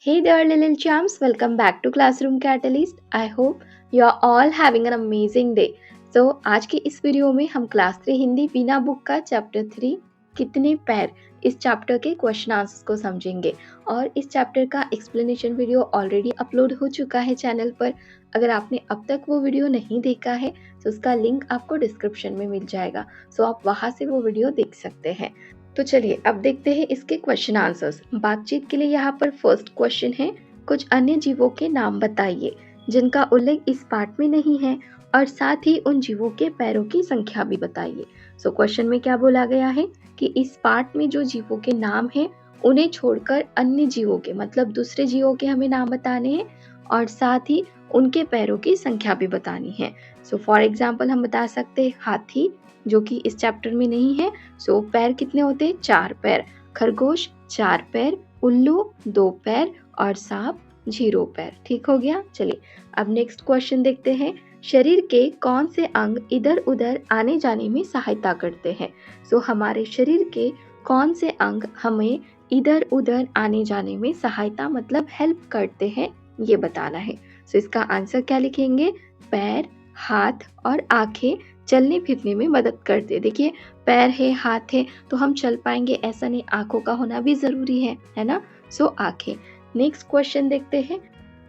Hey there, little champs. Welcome back to Classroom Catalyst. I hope you are all having an amazing day. So, आज की इस video में हम class 3 Hindi बिना book का chapter 3 कितने पैर इस चैप्टर के क्वेश्चन आंसर्स को समझेंगे और इस चैप्टर का एक्सप्लेनेशन वीडियो ऑलरेडी अपलोड हो चुका है चैनल पर। अगर आपने अब तक वो वीडियो नहीं देखा है तो उसका लिंक आपको डिस्क्रिप्शन में मिल जाएगा, सो आप वहां से वो वीडियो देख सकते हैं। तो चलिए अब देखते हैं इसके क्वेश्चन आंसर्स। बातचीत के लिए यहाँ पर फर्स्ट क्वेश्चन है, कुछ अन्य जीवों के नाम बताइए जिनका उल्लेख इस पाठ में नहीं है और साथ ही उन जीवों के पैरों की संख्या भी बताइए। सो क्वेश्चन में क्या बोला गया है कि इस पाठ में जो जीवों के नाम हैं उन्हें छोड़कर अन्य जीवों के, मतलब दूसरे जीवों के हमें नाम बताने हैं और साथ ही उनके पैरों की संख्या भी बतानी है। सो फॉर एग्जाम्पल हम बता सकते हैं हाथी, जो कि इस चैप्टर में नहीं है, सो पैर कितने होते हैं? 4 पैर। खरगोश 4 पैर, उल्लू 2 पैर और सांप 0 पैर। ठीक हो गया। चलिए अब नेक्स्ट क्वेश्चन देखते हैं, शरीर के कौन से अंग इधर उधर आने जाने में सहायता करते हैं? सो हमारे शरीर के कौन से अंग हमें इधर उधर आने जाने में सहायता मतलब हेल्प करते हैं, ये बताना है। सो इसका आंसर क्या लिखेंगे? पैर, हाथ और आंखें चलने फिरने में मदद करते हैं। देखिए पैर है, हाथ है तो हम चल पाएंगे, ऐसा नहीं, आंखों का होना भी जरूरी है ना। सो आंखें। नेक्स्ट क्वेश्चन देखते हैं,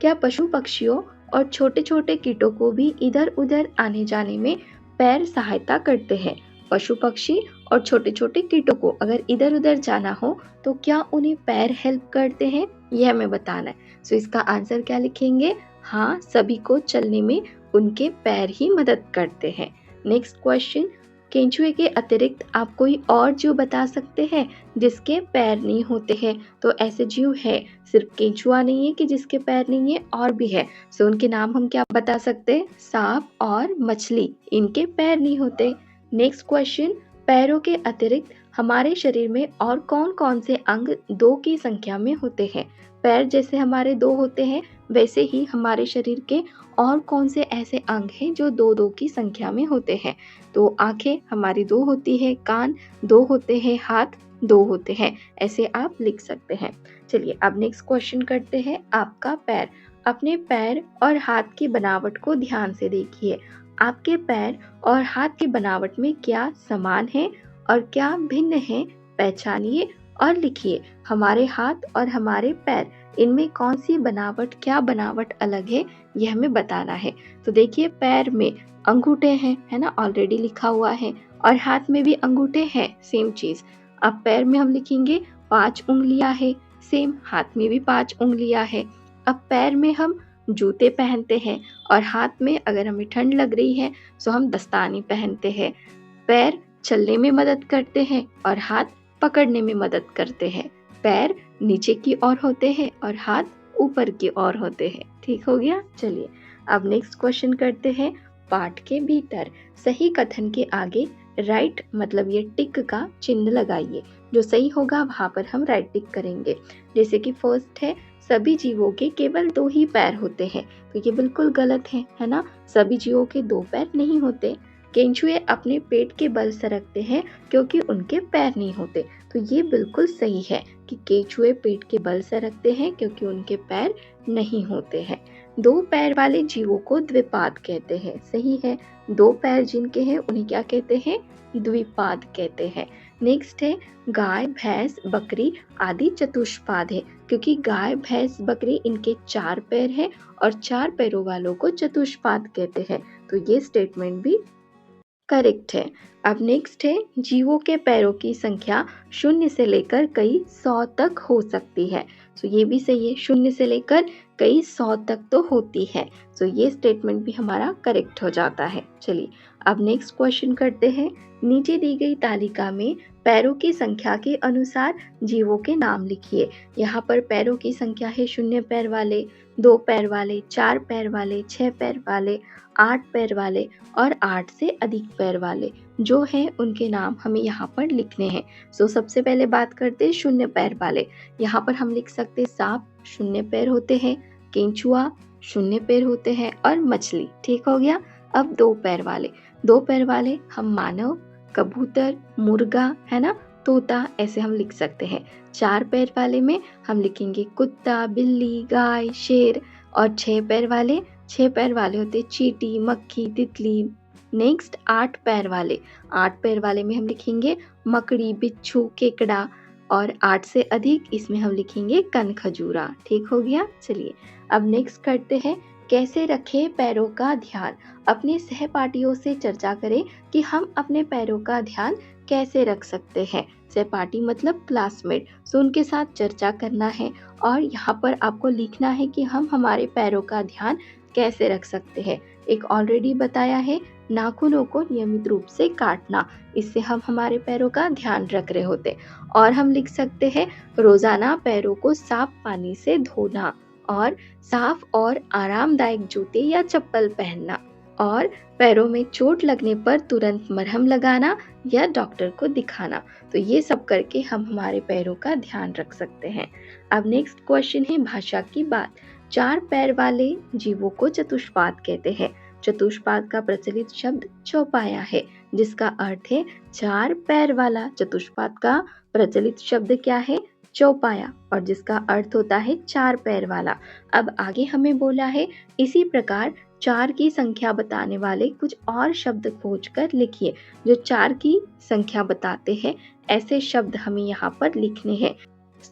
क्या पशु पक्षियों और छोटे छोटे कीटों को भी इधर उधर आने जाने में पैर सहायता करते हैं? पशु पक्षी और छोटे छोटे कीटों को अगर इधर उधर जाना हो तो क्या उन्हें पैर हेल्प करते हैं, यह हमें बताना है। सो इसका आंसर क्या लिखेंगे? हाँ, सभी को चलने में उनके पैर ही मदद करते हैं। नेक्स्ट क्वेश्चन, केंचुए के अतिरिक्त आप कोई और जीव बता सकते हैं जिसके पैर नहीं होते हैं? तो ऐसे जीव है, सिर्फ केंचुआ नहीं है कि जिसके पैर नहीं है, और भी है। सो उनके नाम हम क्या बता सकते हैं? सांप और मछली, इनके पैर नहीं होते। नेक्स्ट क्वेश्चन, पैरों के अतिरिक्त हमारे शरीर में और कौन कौन से अंग 2 की संख्या में होते हैं? पैर जैसे हमारे 2 होते हैं वैसे ही हमारे शरीर के और कौन से ऐसे अंग हैं जो 2-2 की संख्या में होते हैं? तो आंखें हमारी 2 होती है, कान 2 होते हैं, हाथ 2 होते हैं, ऐसे आप लिख सकते हैं। चलिए अब नेक्स्ट क्वेश्चन करते हैं, आपका पैर। अपने पैर और हाथ की बनावट को ध्यान से देखिए। आपके पैर और हाथ की बनावट में क्या समान है और क्या भिन्न है, पहचानिए और लिखिए। हमारे हाथ और हमारे पैर, इनमें कौन सी बनावट, क्या बनावट अलग है, यह हमें बताना है। तो देखिए पैर में अंगूठे हैं, है ना, ऑलरेडी लिखा हुआ है, और हाथ में भी अंगूठे हैं, सेम चीज। अब पैर में हम लिखेंगे 5 उंगलियां है, सेम हाथ में भी 5 उंगलियां है। अब पैर में हम जूते पहनते हैं और हाथ में अगर हमें ठंड लग रही है तो हम दस्ताने पहनते हैं। पैर चलने में मदद करते हैं और हाथ पकड़ने में मदद करते हैं। पैर नीचे की ओर होते हैं और हाथ ऊपर की ओर होते हैं। ठीक हो गया। चलिए अब नेक्स्ट क्वेश्चन करते हैं, पाठ के भीतर सही कथन के आगे राइट मतलब ये टिक का चिन्ह लगाइए। जो सही होगा वहां पर हम राइट टिक करेंगे। जैसे कि फर्स्ट है, सभी जीवों के केवल 2 ही पैर होते हैं, तो ये बिल्कुल गलत है ना। सभी जीवों के 2 पैर नहीं होते। केंचुए अपने पेट के बल सरकते हैं क्योंकि उनके पैर नहीं होते, तो ये बिल्कुल सही है कि केंचुए पेट के बल सरकते हैं क्योंकि उनके पैर नहीं होते हैं। 2 पैर वाले जीवों को द्विपाद कहते हैं, सही है। 2 पैर जिनके हैं उन्हें क्या कहते हैं? द्विपाद कहते हैं। नेक्स्ट है, गाय भैंस बकरी आदि चतुष्पाद है क्योंकि गाय भैंस बकरी इनके 4 पैर हैं और 4 पैरों वालों को चतुष्पाद कहते हैं, तो ये स्टेटमेंट भी करेक्ट है। अब नेक्स्ट है, जीवों के पैरों की संख्या 0 से लेकर कई 100 तक हो सकती है, तो ये भी सही है, 0 से लेकर कई 100 तक तो होती है, तो ये स्टेटमेंट भी हमारा करेक्ट हो जाता है। चलिए अब नेक्स्ट क्वेश्चन करते हैं, नीचे दी गई तालिका में पैरों की संख्या के अनुसार जीवों के नाम लिखिए। यहाँ पर पैरों की संख्या है 0 पैर वाले, 2 पैर वाले, 4 पैर वाले, 6 पैर वाले, 8 पैर वाले और 8 से अधिक पैर वाले जो हैं उनके नाम हमें यहाँ पर लिखने हैं। सो सबसे पहले बात करते हैं 0 पैर वाले। यहाँ पर हम लिख सकते हैं सांप 0 पैर होते हैं, केंचुआ 0 पैर होते हैं और मछली। ठीक हो गया। अब 2 पैर वाले, 2 पैर वाले हम मानव, कबूतर, मुर्गा, है ना, तोता, ऐसे हम लिख सकते हैं। 4 पैर वाले में हम लिखेंगे कुत्ता, बिल्ली, गाय, शेर। और 6 पैर वाले होते चींटी, मक्खी, तितली। नेक्स्ट 8 पैर वाले, 8 पैर वाले में हम लिखेंगे मकड़ी, बिच्छू, केकड़ा। और 8 से अधिक इसमें हम लिखेंगे कनखजूरा। ठीक हो गया। चलिए अब नेक्स्ट करते हैं, कैसे रखें पैरों का ध्यान। अपने सहपाठियों से चर्चा करें कि हम अपने पैरों का ध्यान कैसे रख सकते हैं। सहपाठी मतलब क्लासमेट, सो उनके साथ चर्चा करना है और यहाँ पर आपको लिखना है कि हम हमारे पैरों का ध्यान कैसे रख सकते हैं। एक ऑलरेडी बताया है, नाखूनों को नियमित रूप से काटना, इससे हम हमारे पैरों का ध्यान रख रहे होते। और हम लिख सकते हैं रोजाना पैरों को साफ पानी से धोना और साफ और आरामदायक जूते या चप्पल पहनना और पैरों में चोट लगने पर तुरंत मरहम लगाना या डॉक्टर को दिखाना। तो ये सब करके हम हमारे पैरों का ध्यान रख सकते हैं। अब नेक्स्ट क्वेश्चन है भाषा की बात। 4 पैर वाले जीवों को चतुष्पाद कहते हैं। चतुष्पाद का प्रचलित शब्द चौपाया है, जिसका अर्थ है 4 पैर वाला। चतुष्पाद का प्रचलित शब्द क्या है? चौपाया, और जिसका अर्थ होता है 4 पैर वाला। अब आगे हमें बोला है, इसी प्रकार 4 की संख्या बताने वाले कुछ और शब्द खोजकर लिखिए। जो 4 की संख्या बताते हैं ऐसे शब्द हमें यहाँ पर लिखने हैं।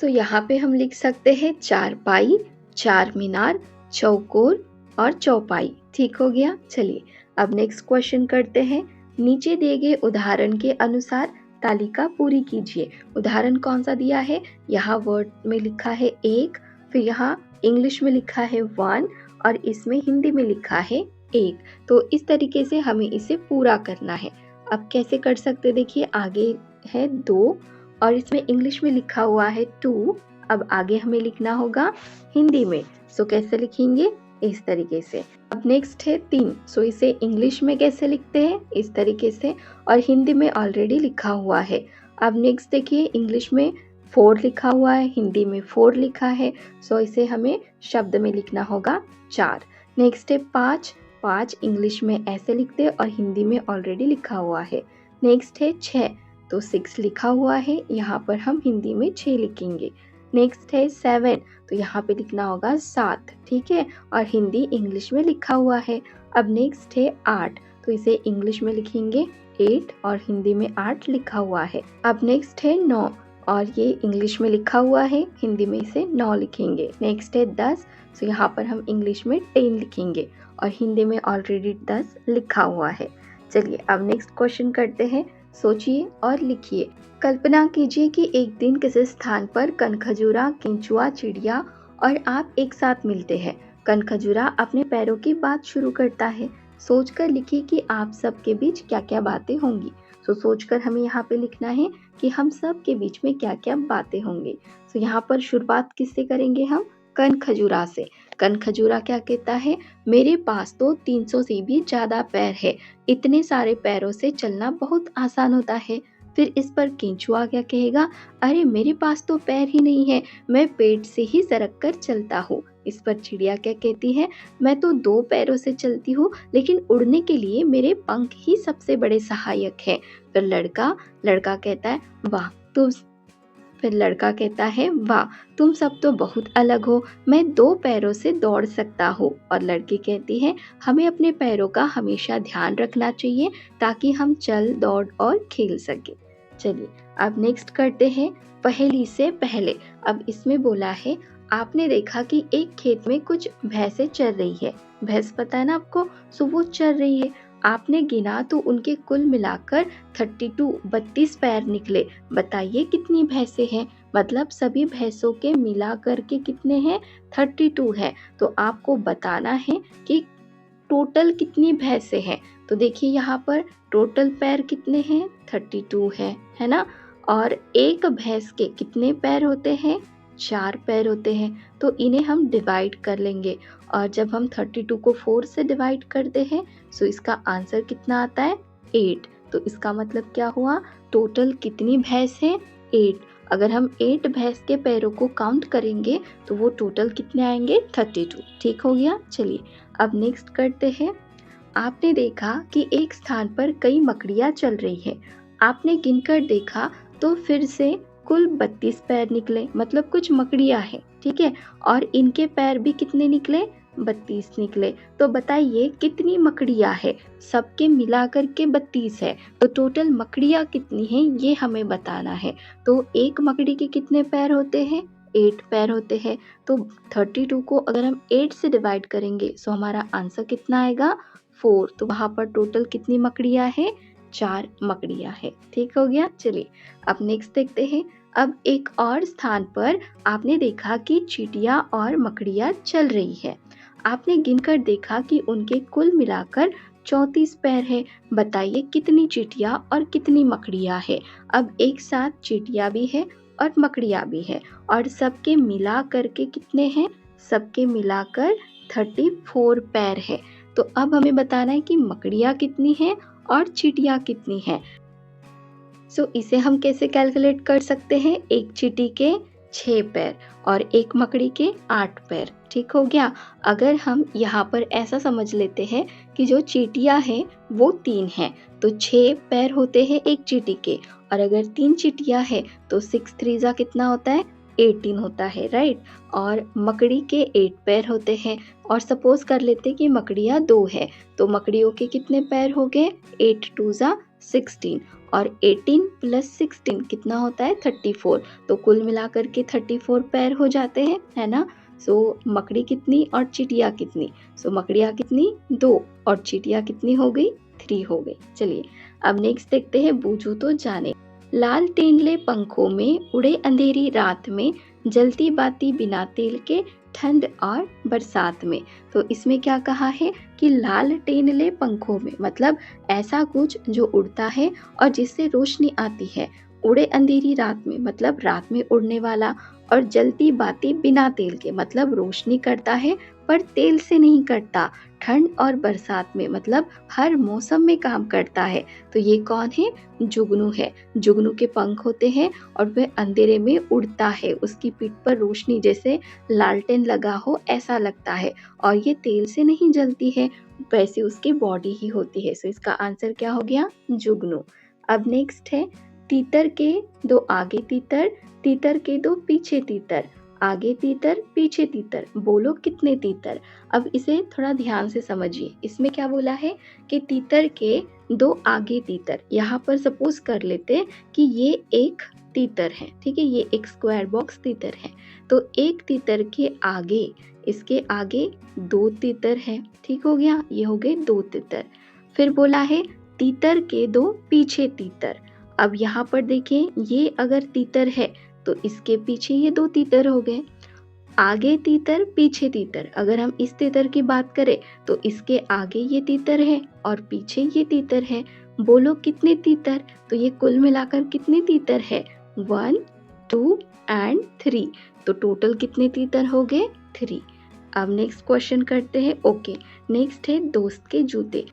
तो यहाँ पे हम लिख सकते हैं चारपाई, चार मीनार, चौकोर और चौपाई। ठीक हो गया। चलिए अब नेक्स्ट क्वेश्चन करते हैं। नीचे दिए गए उदाहरण के अनुसार तालिका पूरी कीजिए। उदाहरण कौन सा दिया है? यहाँ वर्ड में लिखा है 1, फिर यहाँ इंग्लिश में लिखा है 1 और इसमें हिंदी में लिखा है 1। तो इस तरीके से हमें इसे पूरा करना है। अब कैसे कर सकते, देखिए आगे है 2 और इसमें इंग्लिश में लिखा हुआ है 2। अब आगे हमें लिखना होगा हिंदी में, सो कैसे लिखेंगे? इस तरीके से। अब नेक्स्ट है 3, सो इसे इंग्लिश में कैसे लिखते हैं? इस तरीके से, और हिंदी में ऑलरेडी लिखा हुआ है। अब नेक्स्ट देखिए, इंग्लिश में 4 लिखा हुआ है, हिंदी में 4 लिखा है, सो इसे हमें शब्द में लिखना होगा 4। नेक्स्ट है 5 इंग्लिश में ऐसे लिखते हैं और हिंदी में ऑलरेडी लिखा हुआ है। नेक्स्ट है 6, तो 6 लिखा हुआ है, यहाँ पर हम हिंदी में 6 लिखेंगे। नेक्स्ट है 7, तो यहाँ पे लिखना होगा 7, ठीक है, और हिंदी इंग्लिश में लिखा हुआ है। अब नेक्स्ट है 8, तो इसे इंग्लिश में लिखेंगे 8 और हिंदी में 8 लिखा हुआ है। अब नेक्स्ट है 9 और ये इंग्लिश में लिखा हुआ है, हिंदी में इसे 9 लिखेंगे। नेक्स्ट है 10, तो यहाँ पर हम इंग्लिश में 10 लिखेंगे और हिंदी में ऑलरेडी 10 लिखा हुआ है। चलिए अब नेक्स्ट क्वेश्चन करते हैं। सोचिए और लिखिए। कल्पना कीजिए कि एक दिन किसी स्थान पर कनखजूरा, केंचुआ, चिड़िया और आप एक साथ मिलते हैं। कनखजूरा अपने पैरों की बात शुरू करता है। सोचकर लिखिए कि आप सबके बीच क्या क्या बातें होंगी। तो सोचकर हमें यहाँ पे लिखना है कि हम सब के बीच में क्या क्या बातें होंगी। तो यहाँ पर शुरुआत किससे करेंगे हम? कनखजूरा से। कनखजूरा क्या कहता है? मेरे पास तो 300 से भी ज्यादा पैर है। इतने सारे पैरों से चलना बहुत आसान होता है। फिर इस पर केंचुआ क्या कहेगा? अरे मेरे पास तो पैर ही नहीं है, मैं पेट से ही सरक कर चलता हूँ। इस पर चिड़िया क्या कहती है? मैं तो 2 पैरों से चलती हूँ, लेकिन उड़ने के लिए मेरे पंख ही सबसे बड़े सहायक हैं। फिर लड़का कहता है वाह तुम सब तो बहुत अलग हो, मैं 2 पैरों से दौड़ सकता हूँ। और लड़की कहती है हमें अपने पैरों का हमेशा ध्यान रखना चाहिए ताकि हम चल, दौड़ और खेल सके। चलिए अब नेक्स्ट करते हैं पहेली से पहले। अब इसमें बोला है, आपने देखा कि एक खेत में कुछ भैंसें चर रही है। भैंस पता है ना आपको, सो वो चर रही है। आपने गिना तो उनके कुल मिलाकर 32 पैर निकले। बताइए कितनी भैंसें हैं? मतलब सभी भैंसों के मिला करके कितने हैं? 32 है। तो आपको बताना है कि टोटल कितनी भैंसें हैं। तो देखिए यहाँ पर टोटल पैर कितने हैं? 32 है ना। और एक भैंस के कितने पैर होते हैं? 4 पैर होते हैं। तो इन्हें हम डिवाइड कर लेंगे और जब हम 32 को 4 से डिवाइड करते हैं तो इसका आंसर कितना आता है? 8। तो इसका मतलब क्या हुआ? टोटल कितनी भैंस है? 8। अगर हम 8 भैंस के पैरों को काउंट करेंगे तो वो टोटल कितने आएंगे? 32। ठीक हो गया। चलिए अब नेक्स्ट करते हैं। आपने देखा कि एक स्थान पर कई मकड़ियाँ चल रही हैं। आपने गिनकर देखा तो फिर से कुल 32 पैर निकले, मतलब कुछ मकड़ियाँ हैं, ठीक है, और इनके पैर भी कितने निकले, 32 निकले। तो बताइए कितनी मकड़ियाँ है, सबके मिला करके 32 है, तो टोटल मकड़ियाँ कितनी हैं ये हमें बताना है। तो एक मकड़ी के कितने पैर होते हैं, 8 पैर होते हैं। तो 32 को अगर हम 8 से डिवाइड करेंगे तो हमारा आंसर कितना आएगा, 4। तो वहाँ पर टोटल कितनी मकड़ियाँ हैं, 4 मकड़ियाँ हैं। ठीक हो गया। चलिए अब नेक्स्ट देखते हैं। अब एक और स्थान पर आपने देखा कि चींटियाँ और मकड़ियाँ चल रही है। आपने गिनकर देखा कि उनके कुल मिलाकर 34 पैर है। बताइए कितनी चींटियाँ और कितनी मकड़ियाँ है। अब एक साथ चींटियाँ भी है और मकड़ियाँ भी है, और सबके मिला करके कितने हैं, सबके मिलाकर 34 पैर है। तो अब हमें बताना है कि मकड़ियाँ कितनी हैं और चींटियाँ कितनी हैं। इसे हम कैसे कैलकुलेट कर सकते हैं, एक चींटी के 6 पैर और एक मकड़ी के 8 पैर। ठीक हो गया। अगर हम यहाँ पर ऐसा समझ लेते हैं कि जो चींटियाँ हैं वो 3 हैं, तो 6 पैर होते हैं एक चींटी के, और अगर 3 चींटियाँ हैं तो 6 3 जा कितना होता है, 18 होता है, राइट। और मकड़ी के 8 पैर होते हैं, और सपोज कर लेते हैं कि मकड़ियाँ 2 है, तो मकड़ियों के कितने पैर हो गए, 8 2 जा 16, और 18 प्लस 16 कितना होता है, 34। तो कुल मिलाकर के 34 पैर हो जाते हैं, है ना। मकड़ी कितनी और चिटिया कितनी, मकड़ियाँ कितनी 2 और चिटिया कितनी हो गई, 3 हो गई। चलिए अब नेक्स्ट देखते हैं, बूझू तो जाने। लाल टेनले पंखों में उड़े अंधेरी रात में, जलती बाती बिना तेल के, ठंड और बरसात में। तो इसमें क्या कहा है कि लाल टेनले पंखों में, मतलब ऐसा कुछ जो उड़ता है और जिससे रोशनी आती है। उड़े अंधेरी रात में मतलब रात में उड़ने वाला, और जलती बाती बिना तेल के मतलब रोशनी करता है पर तेल से नहीं करता। ठंड और बरसात में मतलब हर मौसम में काम करता है। तो ये कौन है, जुगनू है। जुगनू के पंख होते हैं और वह अंधेरे में उड़ता है, उसकी पीठ पर रोशनी जैसे लालटेन लगा हो ऐसा लगता है, और ये तेल से नहीं जलती है, वैसे उसकी बॉडी ही होती है। इसका आंसर क्या हो गया, जुगनू। अब नेक्स्ट है, तीतर के 2 आगे तीतर, तीतर के 2 पीछे तीतर, आगे तीतर पीछे तीतर, बोलो कितने तीतर। अब इसे थोड़ा ध्यान से समझिए। इसमें क्या बोला है कि तीतर के 2 आगे तीतर, यहाँ पर सपोज कर लेते कि ये एक तीतर है, ठीक है, ये एक स्क्वायर बॉक्स तीतर है। तो एक तीतर के आगे, इसके आगे 2 तीतर है, ठीक हो गया, ये हो गए 2 तीतर। फिर बोला है तीतर के 2 पीछे तीतर। अब यहाँ पर देखिए, ये अगर तीतर है तो इसके पीछे ये 2 तीतर हो गए। आगे तीतर पीछे तीतर, अगर हम इस तीतर की बात करें तो इसके आगे ये तीतर है और पीछे ये तीतर है। बोलो कितने तीतर। तो ये कुल मिलाकर कितने तीतर है, 1 2 एंड 3। तो टोटल कितने तीतर हो गए, 3। अब नेक्स्ट क्वेश्चन करते हैं। ओके, नेक्स्ट है दोस्त के जूते।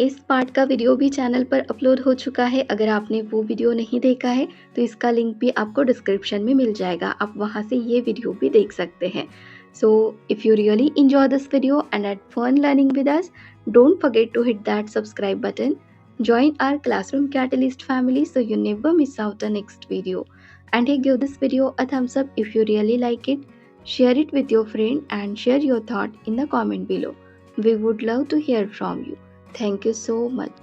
इस पार्ट का वीडियो भी चैनल पर अपलोड हो चुका है। अगर आपने वो वीडियो नहीं देखा है तो इसका लिंक भी आपको डिस्क्रिप्शन में मिल जाएगा, आप वहाँ से ये वीडियो भी देख सकते हैं। So if you really enjoy this video and had fun learning with us, don't forget to hit that subscribe button. Join our Classroom Catalyst family so you never miss out the next video. And hey, give this video a thumbs up if you really like it. Share it with your friend and share your thought in the comment below. We would love to hear from you. Thank you so much.